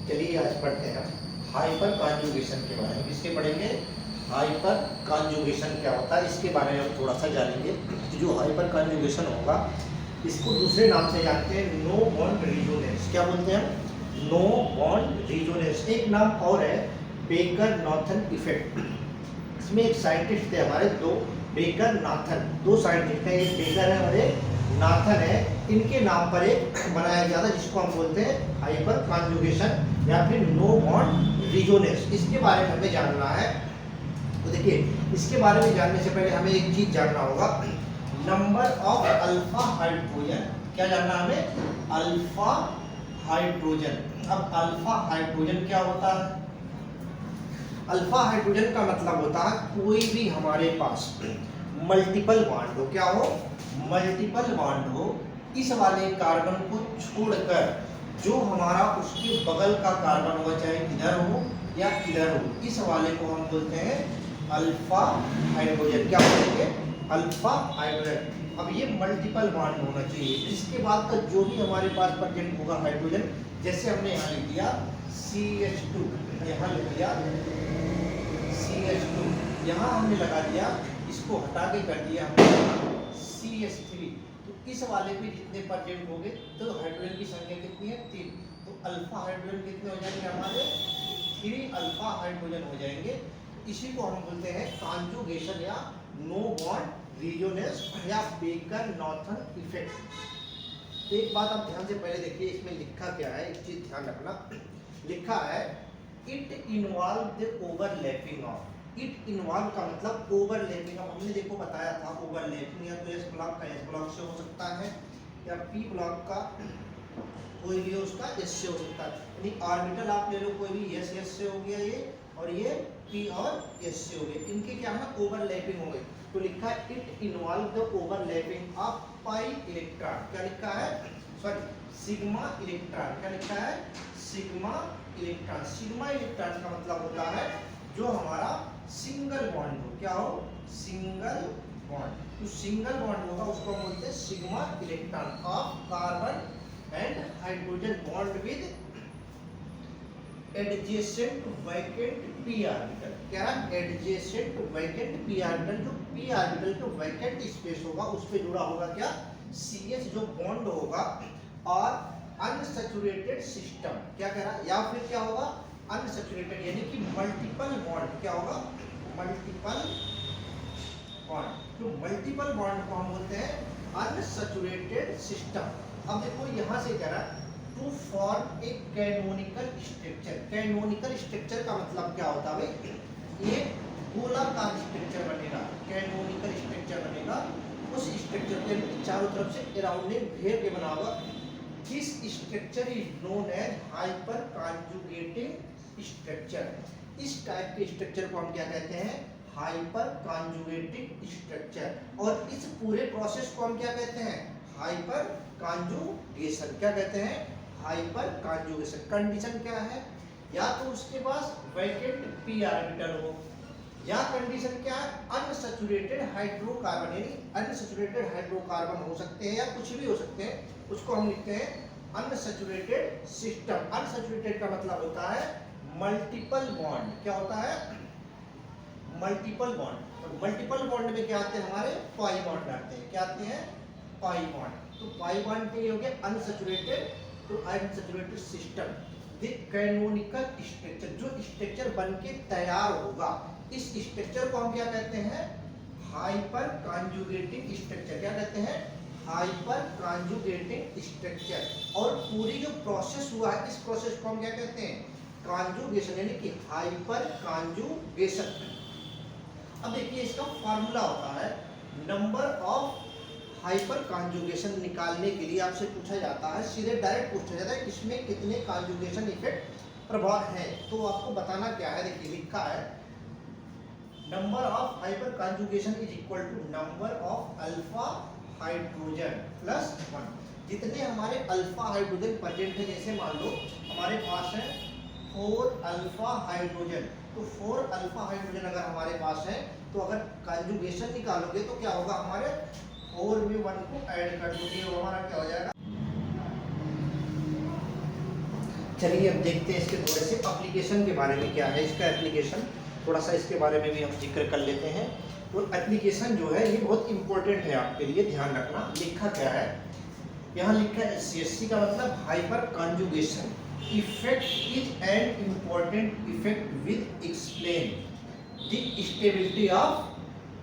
चलिए आज पढ़ते हैं हाइपर कॉन्जुगेशन के बारे में। किसके पढ़ेंगे? हाइपर कॉन्जुगेशन क्या होता है इसके बारे में हम थोड़ा सा जानेंगे। जो हाइपर कॉन्जुगेशन होगा इसको दूसरे नाम से जानते हैं नो बॉन्ड रिजोनेंस। क्या बोलते हैं? No bond resonance. एक नाम और है बेकर नॉर्थन इफेक्ट। इसमें एक साइंटिस्ट थे हमारे, दो बेकर नाथन, दो साइंटिस्ट हैं, एक बेकर है और एक नाथन है। इनके नाम पर एक बनाया गया था जिसको हम बोलते हैं हाइपर कॉन्जुगेशन या फिर नो बॉन्ड रिजोनेंस। इसके बारे में हमें जानना है। तो देखिए, इसके बारे में जानने से पहले हमें एक चीज जानना होगा, नंबर ऑफ अल्फा हाइड्रोजन। क्या जानना हमें? Alpha hydrogen. अब अल्फा हाइड्रोजन क्या होता है? अल्फा हाइड्रोजन का मतलब होता है कोई भी हमारे पास मल्टीपल बॉन्ड हो। क्या हो? मल्टीपल बॉन्ड हो। इस वाले कार्बन को छोड़कर जो हमारा उसके बगल का कार्बन होगा, चाहे इधर हो या इधर हो, इस वाले को हम बोलते हैं अल्फा हाइड्रोजन। क्या बोलेंगे? Alpha hydrogen. अब ये मल्टीपल बॉन्ड होना चाहिए। इसके बाद का जो भी हमारे पास प्रेजेंट होगा हाइड्रोजन, जैसे हमने यहाँ लिख दिया CH2, यहाँ लिख दिया CH2, यहाँ हमने लगा दिया, इसको हटा के कर दिया हमने CH3। तो इस वाले पे जितने प्रेजेंट होंगे तो हाइड्रोजन की संख्या कितनी है? 3। तो अल्फा हाइड्रोजन कितने हो जाएंगे हमारे? 3 अल्फा हाइड्रोजन हो जाएंगे। इसी को हम बोलते हैं कॉन्जुगेशन या नो बॉन्ड रिजोनेंस या बेकर नॉर्थन इफेक्ट। एक बात आप ध्यान से पहले देखिए, इसमें लिखा क्या है, एक चीज ध्यान रखना। लिखा है it involve the overlapping of. It involve का मतलब ओवरलैपिंग। अब हमने देखो बताया था ओवरलैपिंग या तो एस ब्लॉक का एस ब्लॉक से हो सकता है या पी ब्लॉक का कोई भी उसका एस से हो सकता है। यानी ऑर्बिटल आप ले लो कोई भी, एस एस से हो गया ये, और ये पी और एस से हो गया, इनके क्या है? ओवरलैपिंग हो गई। तो लिखा है it involve the overlapping of pi electron. क्या लिखा है? Sorry, sigma electron. क्या लिखा है? Sigma electron. सिग्मा इलेक्ट्रॉन का मतलब होता है जो हमारा सिंगल बॉन्ड हो। क्या हो? Single bond. तो सिंगल बॉन्ड होगा उसको हम बोलते हैं sigma electron of carbon and hydrogen bond with adjacent vacant P orbital. क्या है? Adjacent vacant P orbital. जो पी ऑर्बिटल के वैकेंट स्पेस होगा उस पे जुड़ा होगा क्या? CH जो बॉन्ड होगा। और अनसैचुरेटेड सिस्टम क्या कह रहा है? या फिर क्या होगा? अनसैचुरेटेड, यानी कि मल्टीपल बॉन्ड। क्या होगा? Multiple bond. तो मल्टीपल बॉन्ड को हम बोलते हैं अनसैचुरेटेड सिस्टम। अब देखो यहाँ से कह रहा है to form a canonical structure. Canonical structure का मतलब क्या होता है भाई? ये गोलाकार स्ट्रक्चर बनेगा, कैनोनिकल स्ट्रक्चर बनेगा। उस स्ट्रक्चर के चारों तरफ से अराउंडिंग घेर के बना होगा। This structure is known as hyper conjugating structure. इस टाइप के स्ट्रक्चर को हम क्या कहते हैं? Hyper conjugating structure. और इस पूरे प्रोसेस को हम क्या कहते हैं? Hyper conjugation. क्या कहते हैं? Hyper conjugation. कंडीशन क्या है? या तो उसके पास वैकेंट पी ऑर्बिटल हो, या कंडीशन क्या है? अनसैचुरेटेड हाइड्रोकार्बन, यानी अनसैचुरेटेड हाइड्रोकार्बन हो सकते हैं या कुछ भी हो सकते हैं। उसको हम लिखते हैं अनसैचुरेटेड सिस्टम। अनसैचुरेटेड का मतलब होता है मल्टीपल बॉन्ड। क्या होता है? Multiple bond. और मल्टीपल बॉन्ड में क्या आते हैं हमारे? पाई बॉन्ड आते हैं। क्या आते हैं? Pi bond. तो पाई बॉन्ड के लिए हो गया अनसैचुरेटेड। तो unsaturated system the canonical structure, जो स्ट्रक्चर बन के तैयार होगा, इस स्ट्रक्चर को हम क्या कहते हैं? Hyper conjugating structure. क्या कहते हैं? Hyper conjugating structure. और पूरी जो प्रोसेस हुआ है इस प्रोसेस को हम क्या कहते हैं? कॉन्जुगेशन, यानी कि हाइपर कॉन्जुगेशन। अब देखिए इसका फार्मूला होता है नंबर ऑफ हाइपर कॉन्जुगेशन निकालने के लिए आपसे पूछा जाता है, सीधे डायरेक्ट पूछा जाता है इसमें कितने कॉन्जुगेशन इफेक्ट प्रभाव है। तो आपको बताना क्या है? देखिए लिखा है number of hyper conjugation is equal to number of alpha hydrogen plus 1। जितने हमारे अल्फा हाइड्रोजन प्रेजेंट है, जैसे मान लो हमारे पास है 4 अल्फा हाइड्रोजन, तो 4 अल्फा हाइड्रोजन अगर हमारे पास है तो अगर कॉन्जुगेशन निकालोगे तो क्या होगा? हमारे 4 में 1 को ऐड कर दोगे, हमारा क्या हो जाएगा? चलिए अब देखते हैं इसके थोड़े से एप्लीकेशन के बारे में, क्या है इसका एप्लीकेशन, थोड़ा सा इसके बारे में भी हम जिक्र कर लेते हैं। तो एप्लीकेशन जो है ये बहुत इंपॉर्टेंट है आपके लिए, ध्यान रखना। लिखा क्या है, यहाँ लिखा है सीएससी का मतलब hyper conjugation effect is an important effect with explain the stability of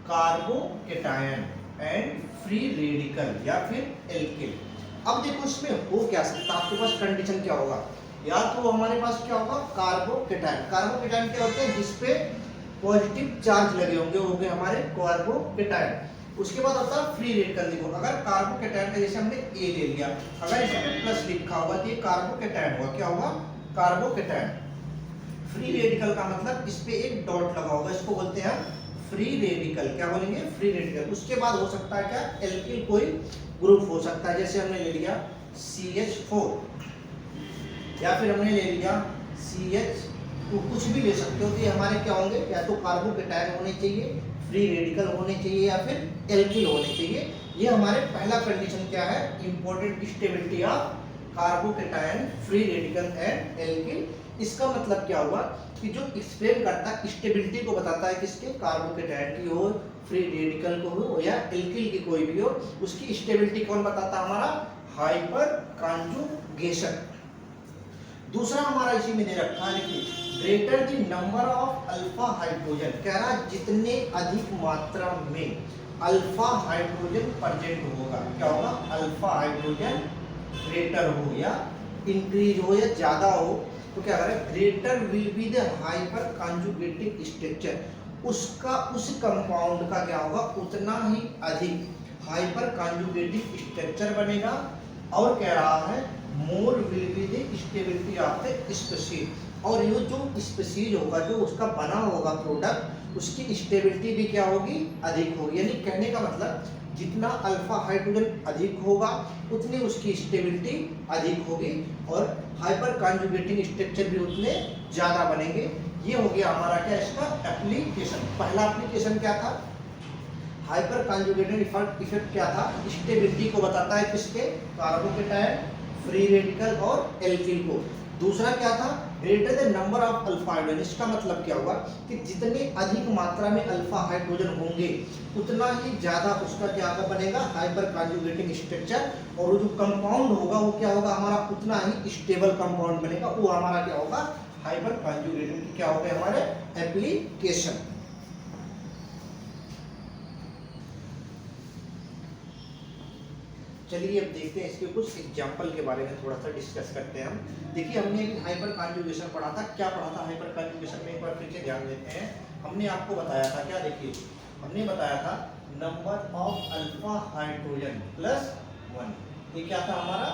carbocation and free radical या फिर एल्किल। अब देखो इसमें हो क्या सकता है, आपके पास कंडीशन क्या होगा, या तो हमारे पास क्या होगा कार्बोकेटायन। कार्बोकेटायन क्या होते हैं, जिसपे पॉजिटिव चार्ज लगे होंगे, वो हो गए हमारे कार्बोकेटायन। उसके बाद होता है फ्री रेडिकल। देखो अगर कार्बोकेटायन का जैसे हमने ए ले लिया, अगर इसमें प्लस लिखा होगा तो ये कार्बोकेटायन होगा, क्या होगा कार्बोकेटायन। फ्री रेडिकल का मतलब इस पे एक डॉट लगा होगा, इसको बोलते हैं फ्री रेडिकल। क्या बोलेंगे, फ्री रेडिकल। उसके बाद हो सकता है क्या, एल्किल कोई ग्रुप हो सकता है, जैसे हमने ले लिया CH4 या फिर हमने ले लिया CH2, कुछ भी ले सकते हो। तो ये हमारे क्या होंगे, या तो कार्बोकेटायन होने चाहिए, फ्री रेडिकल होने चाहिए, या फिर एल्किल होने चाहिए। ये हमारे पहला कंडीशन क्या है, important stability of carbocation, free radical and alkyl. इसका मतलब क्या हुआ कि जो एक्सप्लेन करता है, स्टेबिलिटी को बताता है, किसके, कार्बोकेटायन की हो, फ्री रेडिकल को हो या एल्किल की कोई भी हो, उसकी स्टेबिलिटी कौन बताता है, हमारा हाइपर कॉन्जुगेशन। दूसरा हमारा इसी में दे रखा है, देखिए greater the number of alpha hydrogen, कह रहा है जितने अधिक मात्रा में अल्फा हाइड्रोजन प्रेजेंट होगा, क्या होगा, अल्फा हाइड्रोजन ग्रेटर हो या इंक्रीज हो या ज्यादा हो, तो क्या करें, greater will be the hyper conjugative structure, उसका उस कंपाउंड का क्या होगा, उतना ही अधिक हाइपर कॉन्जुगेटिव स्ट्रक्चर बनेगा। और कह रहा है more will be the stability of the species, और ये जो स्पीशीज होगा, जो उसका बना होगा प्रोडक्ट, उसकी स्टेबिलिटी भी क्या होगी, अधिक होगी। यानी कहने का मतलब जितना अल्फा हाइड्रोजन अधिक होगा उतनी उसकी स्टेबिलिटी अधिक होगी, और हाइपर कॉन्जुगेटिंग स्ट्रक्चर भी उतने ज्यादा बनेंगे। ये हो गया हमारा क्या, इसका एप्लीकेशन। पहला एप्लीकेशन क्या था, हाइपर कॉन्जुगेटिंग इफेक्ट क्या था, स्टेबिलिटी को बताता है, किसके, कार्बोकेटायन, फ्री रेडिकल और एल्किल को। दूसरा क्या था, greater the number of alpha hydrogen. इसका मतलब क्या हुआ कि जितने अधिक मात्रा में अल्फा हाइड्रोजन होंगे उतना ही ज्यादा उसका क्या बनेगा, हाइपर कॉन्जुगेटिंग स्ट्रक्चर, और वो जो कंपाउंड होगा वो क्या होगा हमारा, उतना ही स्टेबल कंपाउंड बनेगा, वो हमारा क्या होगा, हाइपर कॉन्जुगेटिंग। क्या होगा हमारे एप्लीकेशन। चलिए अब देखते हैं इसके कुछ एग्जाम्पल के बारे में, थोड़ा सा डिस्कस करते हैं हम। देखिए हमने अभी हाइपर कॉन्जुगेशन पढ़ा था, क्या पढ़ा था हाइपर कॉन्जुगेशन में, एक बार फिर से ध्यान देते हैं। हमने आपको बताया था क्या, देखिए हमने बताया था number of alpha hydrogen plus 1, ये क्या था हमारा,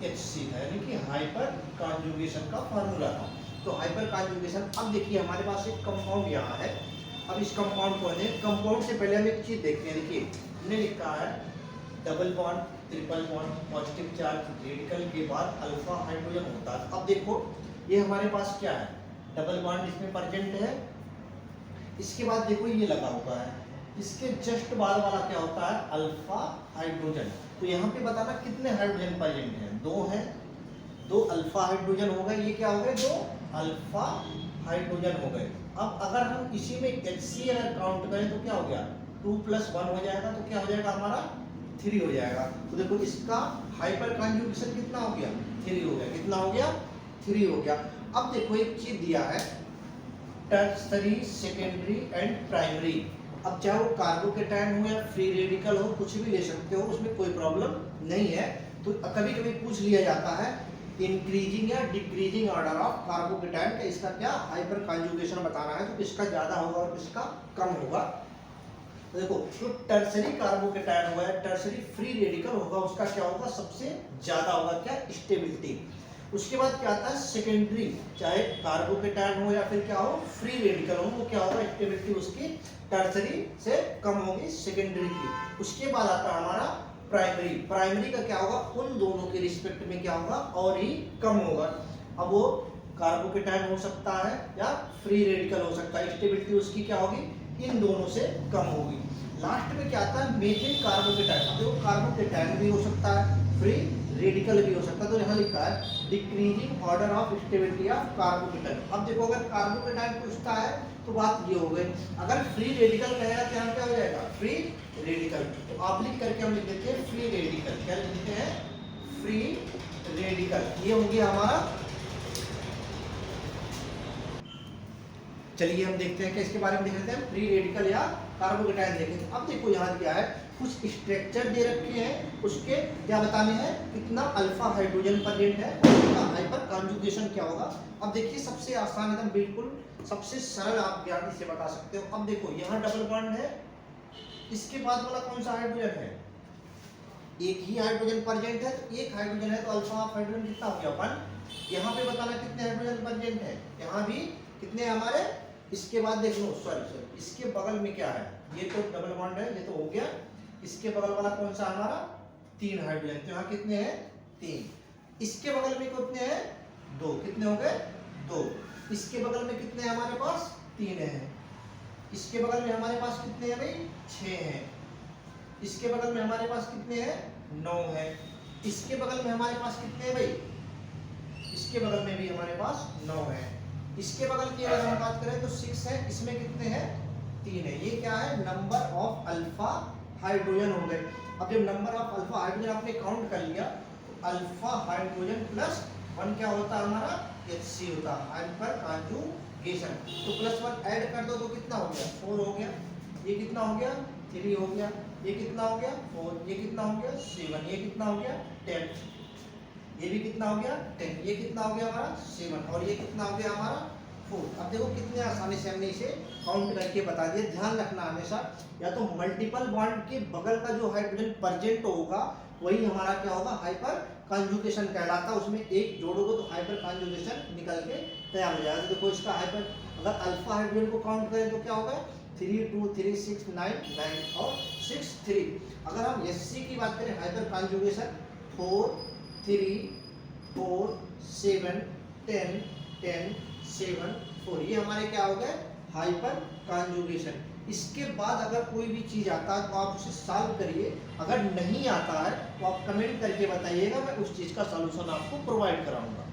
HC था, यानी कि हाइपर कॉन्जुगेशन का फॉर्मूला था। तो हाइपर कॉन्जुगेशन, अब देखिए हमारे पास एक कंपाउंड यहाँ है। अब इस कंपाउंड को, कंपाउंड से पहले हम एक चीज देखते हैं। देखिए हमने लिखा है double bond, triple bond, positive charge, radical के बाद अल्फा हाइड्रोजन होता है। अब देखो ये हमारे पास क्या है, डबल बॉन्ड इसमें प्रेजेंट है, इसके बाद देखो ये लगा हुआ है, इसके जस्ट बाद वाला क्या होता है, अल्फा हाइड्रोजन। तो यहाँ पे बताना कितने हाइड्रोजन प्रेजेंट हैं, 2 हैं, 2 अल्फा हाइड्रोजन हो गए, ये क्या हो गए, 2 अल्फा हाइड्रोजन हो गए। अब अगर हम इसी में HC अगर काउंट करें तो क्या हो गया, 2 + 1 हो जाएगा, तो क्या हो जाएगा हमारा 3 हो जाएगा। तो देखो इसका हाइपर कॉन्जुगेशन कितना हो गया, 3 हो गया, कितना हो गया, 3 हो गया। अब देखो एक चीज दिया है, टर्शरी, सेकेंडरी एंड प्राइमरी। अब चाहे वो कार्बोकेटायन हो या फ्री रेडिकल हो, कुछ भी ले सकते हो, उसमें कोई प्रॉब्लम नहीं है। तो कभी कभी पूछ लिया जाता है इंक्रीजिंग या डिक्रीजिंग ऑर्डर ऑफ कार्बोकेटायन का, इसका क्या हाइपर कॉन्जुगेशन बताना है, तो किसका ज्यादा होगा और किसका कम होगा। तो देखो जो टर्शरी कार्बोकेटायन होगा, टर्शरी फ्री रेडिकल होगा, उसका क्या होगा, सबसे ज्यादा होगा क्या, स्टेबिलिटी। उसके बाद क्या आता है सेकेंडरी, चाहे कार्बोकेटायन हो या फिर क्या हो फ्री रेडिकल हो, वो क्या होगा, स्टेबिलिटी उसकी टर्शरी से कम होगी, सेकेंडरी की। उसके बाद आता है हमारा प्राइमरी। प्राइमरी का क्या होगा, उन दोनों के रिस्पेक्ट में क्या होगा, और ही कम होगा। अब वो कार्बोकेटायन हो सकता है या फ्री रेडिकल हो सकता है, स्टेबिलिटी उसकी क्या होगी, इन दोनों से कम होगी। लास्ट में क्या आता है मेथिल कार्बोकेटायन। अब देखो कार्बोकेटायन भी हो सकता है, फ्री रेडिकल भी हो सकता है। तो यहाँ लिखा है decreasing order of stability of carbocation. अब देखो अगर कार्बोकेटाइन पूछता है तो बात ये हो गई, अगर फ्री रेडिकल कहेगा तो यहाँ क्या हो जाएगा, फ्री रेडिकल। तो आप लिख करके हम लिख देते हैं फ्री रेडिकल। क्या लिख देते हैं, फ्री रेडिकल। ये हो गया हमारा। चलिए हम देखते हैं कि इसके बारे में देख लेते हैं, फ्री रेडिकल या कार्बोकेटाइन देखेंगे। अब देखो यहाँ क्या है, कुछ स्ट्रक्चर दे रखे हैं, उसके क्या बताने हैं, कितना अल्फा हाइड्रोजन प्रेजेंट है और उसका हाइपर कॉन्जुगेशन क्या होगा। अब देखिए सबसे आसान एकदम बिल्कुल सबसे सरल आप ज्ञान से बता सकते हो। अब देखो यहाँ डबल बॉन्ड है, इसके बाद वाला कौन सा हाइड्रोजन है, एक ही हाइड्रोजन प्रेजेंट है, तो एक हाइड्रोजन है तो अल्फा ऑफ हाइड्रोजन कितना हो गया अपन, यहाँ पे बताना कितने हाइड्रोजन प्रेजेंट है, यहाँ भी कितने हमारे। इसके बाद देख लो, सॉरी इसके बगल में क्या है, ये तो डबल बॉन्ड है, ये तो हो गया। इसके बगल वाला कौन सा हमारा, 3 हाइड्रोजन, तो यहाँ कितने हैं, 3। इसके बगल में कितने हैं, 2, कितने हो गए, 2। इसके बगल में कितने हैं हमारे पास, 3 हैं। इसके बगल में हमारे पास कितने हैं भाई, 6 हैं। इसके बगल में हमारे पास कितने हैं, 9 हैं। इसके बगल में हमारे पास कितने हैं भाई, इसके बगल में भी हमारे पास 9 हैं। इसके बगल की अगर हम बात करें तो 6 है, इसमें कितने हैं, 3 है। ये क्या है, नंबर ऑफ अल्फा हाइड्रोजन हो गए। अब जब नंबर ऑफ अल्फा हाइड्रोजन आपने काउंट कर लिया तो अल्फा हाइड्रोजन प्लस 1 क्या होता है हमारा, HC होता है, हाइपर कॉन्जुगेशन। तो +1 ऐड कर दो तो कितना हो गया, 4 हो गया। ये कितना हो गया, 3 हो गया। ये कितना हो गया, 4। ये कितना हो गया, 7। ये कितना हो गया, 10। ये भी कितना हो गया, 10। ये कितना हो गया हमारा, 7। और ये कितना हो गया हमारा, 4। अब देखो कितने आसानी से हमने इसे काउंट करके बता दिया। ध्यान रखना हमेशा, या तो मल्टीपल बॉन्ड के बगल का जो हाइड्रोजन प्रेजेंट होगा वही हमारा क्या होगा, हाइपर कॉन्जुगेशन कहलाता है। उसमें एक जोड़ोगे तो हाइपर कॉन्जुगेशन निकल के तैयार हो जाएगा। देखो इसका हाइपर, अगर अल्फा हाइड्रोजन को काउंट करें तो क्या होगा, 3 2 3 6 9 9 और 6 3। अगर हम HC की बात करें, हाइपर कॉन्जुगेशन 4 3 4 7 10 10 7 4। ये हमारे क्या हो गए, हाइपर कॉन्जुगेशन। इसके बाद अगर कोई भी चीज आता है तो आप उसे सॉल्व करिए, अगर नहीं आता है तो आप कमेंट करके बताइएगा, मैं उस चीज का सॉल्यूशन आपको प्रोवाइड कराऊंगा।